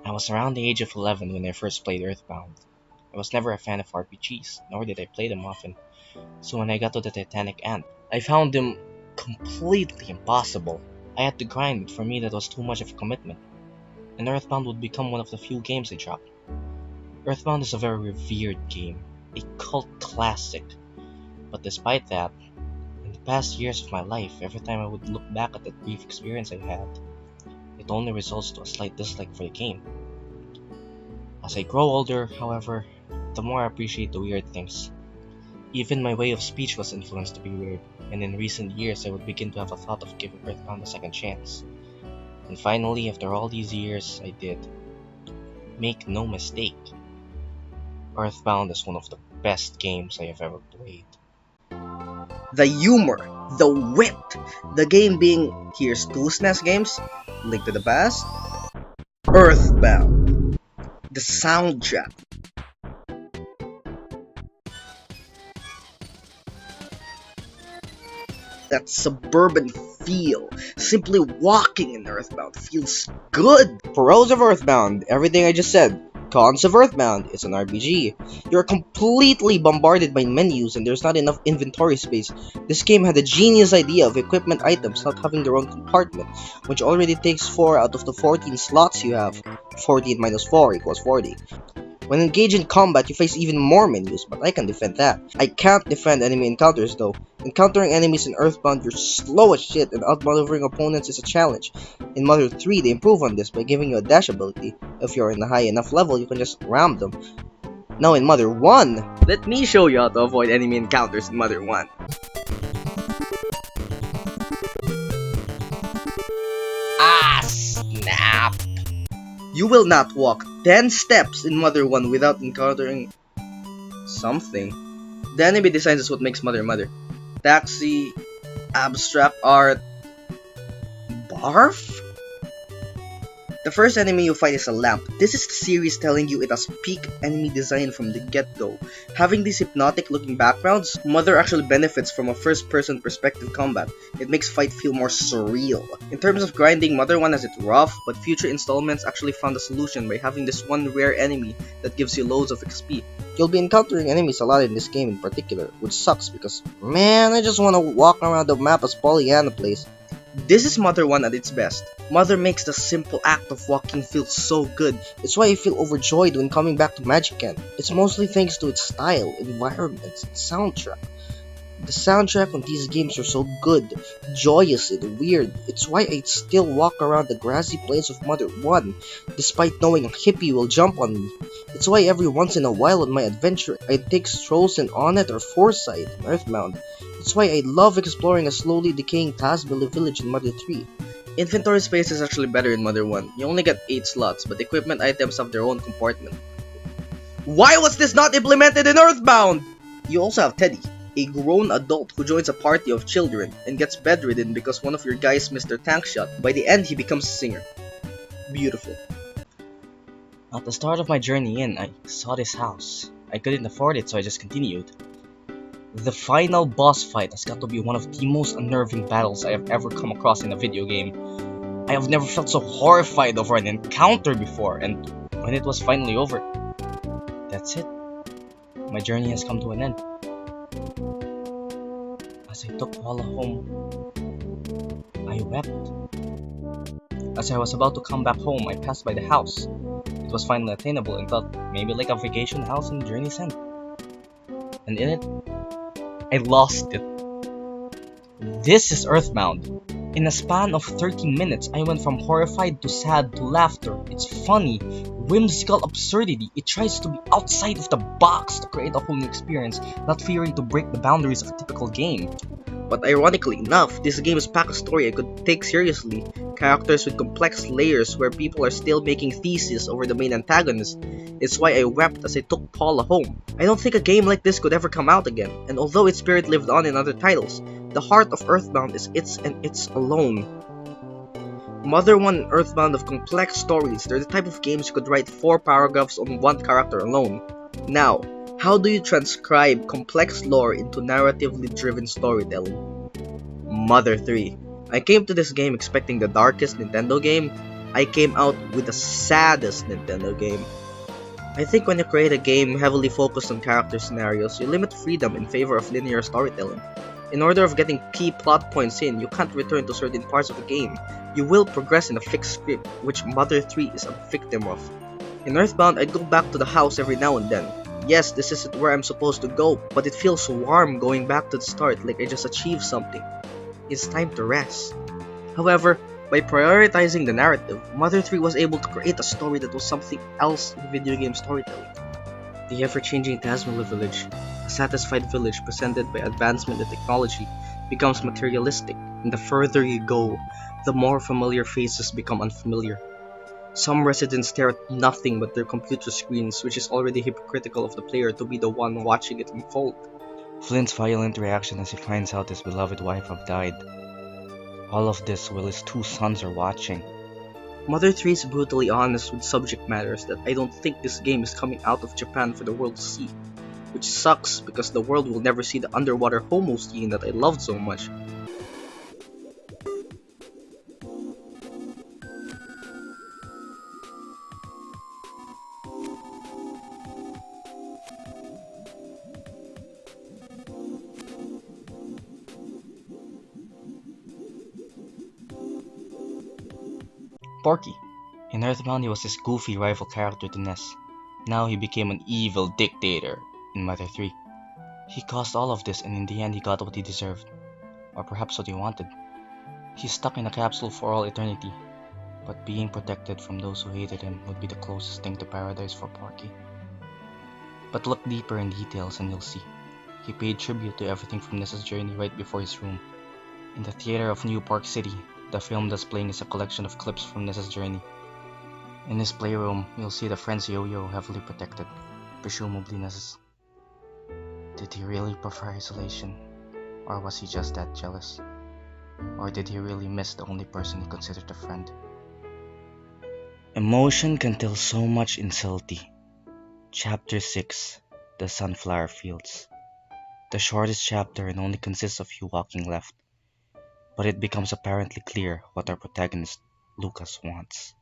I was around the age of 11 when I first played Earthbound. I was never a fan of RPGs, nor did I play them often, so when I got to the Titanic Ant, I found them completely impossible. I had to grind, but for me that was too much of a commitment, and Earthbound would become one of the few games I dropped. Earthbound is a very revered game, a cult classic, but despite that, in the past years of my life, every time I would look back at that brief experience I had, it only results to a slight dislike for the game. As I grow older, however, the more I appreciate the weird things. Even my way of speech was influenced to be weird, and in recent years I would begin to have a thought of giving Earthbound a second chance. And finally, after all these years, I did. Make no mistake, Earthbound is one of the best games I have ever played. The humor, the wit, the game being here's two SNES games, Link to the Past, Earthbound, the soundtrack. That suburban feel, simply walking in Earthbound feels good. Pros of Earthbound, everything I just said. Cons of Earthbound, it's an RPG. You're completely bombarded by menus and there's not enough inventory space. This game had a genius idea of equipment items not having their own compartment, which already takes 4 out of the 14 slots you have. 14 minus 4 equals 40. When engaged in combat, you face even more menus, but I can defend that. I can't defend enemy encounters though. Encountering enemies in Earthbound, you're slow as shit, and outmaneuvering opponents is a challenge. In Mother 3, they improve on this by giving you a dash ability. If you're in a high enough level, you can just ram them. Now in Mother 1, let me show you how to avoid enemy encounters in Mother 1. Ah, snap! You will not walk 10 steps in Mother 1 without encountering something. The enemy designs is what makes Mother Mother. Taxi, abstract art, barf? The first enemy you fight is a lamp. This is the series telling you it has peak enemy design from the get-go. Having these hypnotic looking backgrounds, Mother actually benefits from a first-person perspective combat. It makes fight feel more surreal. In terms of grinding, Mother 1 has it rough, but future installments actually found a solution by having this one rare enemy that gives you loads of XP. You'll be encountering enemies a lot in this game in particular, which sucks because, man, I just want to walk around the map as Pollyanna plays. This is Mother 1 at its best. Mother makes the simple act of walking feel so good. It's why I feel overjoyed when coming back to Magicant. It's mostly thanks to its style, environments, and soundtrack. The soundtrack on these games are so good, joyous, and weird. It's why I still walk around the grassy plains of Mother 1, despite knowing a hippie will jump on me. It's why every once in a while on my adventure, I take strolls in Onett or Foresight in Earthbound. It's why I love exploring a slowly decaying Tazmilly village in Mother 3. Inventory space is actually better in Mother 1. You only get 8 slots, but equipment items have their own compartment. Why was this not implemented in Earthbound? You also have Teddy, a grown adult who joins a party of children and gets bedridden because one of your guys missed their tank shot. By the end, he becomes a singer. Beautiful. At the start of my journey in, I saw this house. I couldn't afford it, so I just continued. The final boss fight has got to be one of the most unnerving battles I have ever come across in a video game. I have never felt so horrified over an encounter before, and when it was finally over, that's it. My journey has come to an end. As I took Hawlo home, I wept. As I was about to come back home, I passed by the house. It was finally attainable and felt maybe like a vacation house in Journey's End. And in it, I lost it. This is Earthbound. In a span of 30 minutes, I went from horrified to sad to laughter. It's funny, whimsical absurdity. It tries to be outside of the box to create a whole new experience, not fearing to break the boundaries of a typical game. But ironically enough, this game's packed a story I could take seriously. Characters with complex layers where people are still making theses over the main antagonist. It's why I wept as I took Paula home. I don't think a game like this could ever come out again, and although its spirit lived on in other titles, the heart of Earthbound is its and its alone. Mother 1 and Earthbound have complex stories. They're the type of games you could write 4 paragraphs on one character alone. Now, how do you transcribe complex lore into narratively driven storytelling? Mother 3. I came to this game expecting the darkest Nintendo game, I came out with the saddest Nintendo game. I think when you create a game heavily focused on character scenarios, you limit freedom in favor of linear storytelling. In order of getting key plot points in, you can't return to certain parts of the game. You will progress in a fixed script, which Mother 3 is a victim of. In Earthbound, I'd go back to the house every now and then. Yes, this isn't where I'm supposed to go, but it feels warm going back to the start, like I just achieved something. It's time to rest. However, by prioritizing the narrative, Mother 3 was able to create a story that was something else in video game storytelling. The ever-changing Tazmilly village, a satisfied village presented by advancement in technology, becomes materialistic, and the further you go, the more familiar faces become unfamiliar. Some residents stare at nothing but their computer screens, which is already hypocritical of the player to be the one watching it unfold. Flint's violent reaction as he finds out his beloved wife have died. All of this while his two sons are watching. Mother 3 is brutally honest with subject matters that I don't think this game is coming out of Japan for the world to see. Which sucks because the world will never see the underwater homo scene that I loved so much. Porky. In Earthbound, he was this goofy rival character to Ness. Now he became an evil dictator in Mother 3. He caused all of this, and in the end, he got what he deserved. Or perhaps what he wanted. He's stuck in a capsule for all eternity. But being protected from those who hated him would be the closest thing to paradise for Porky. But look deeper in details and you'll see. He paid tribute to everything from Ness's journey right before his room. In the theater of New Park City, the film that's playing is a collection of clips from Ness's journey. In his playroom, you'll see the friend's yo-yo heavily protected, presumably Ness's. Did he really prefer isolation? Or was he just that jealous? Or did he really miss the only person he considered a friend? Emotion can tell so much in Salty. Chapter 6, The Sunflower Fields. The shortest chapter and only consists of you walking left. But it becomes apparently clear what our protagonist, Lucas, wants.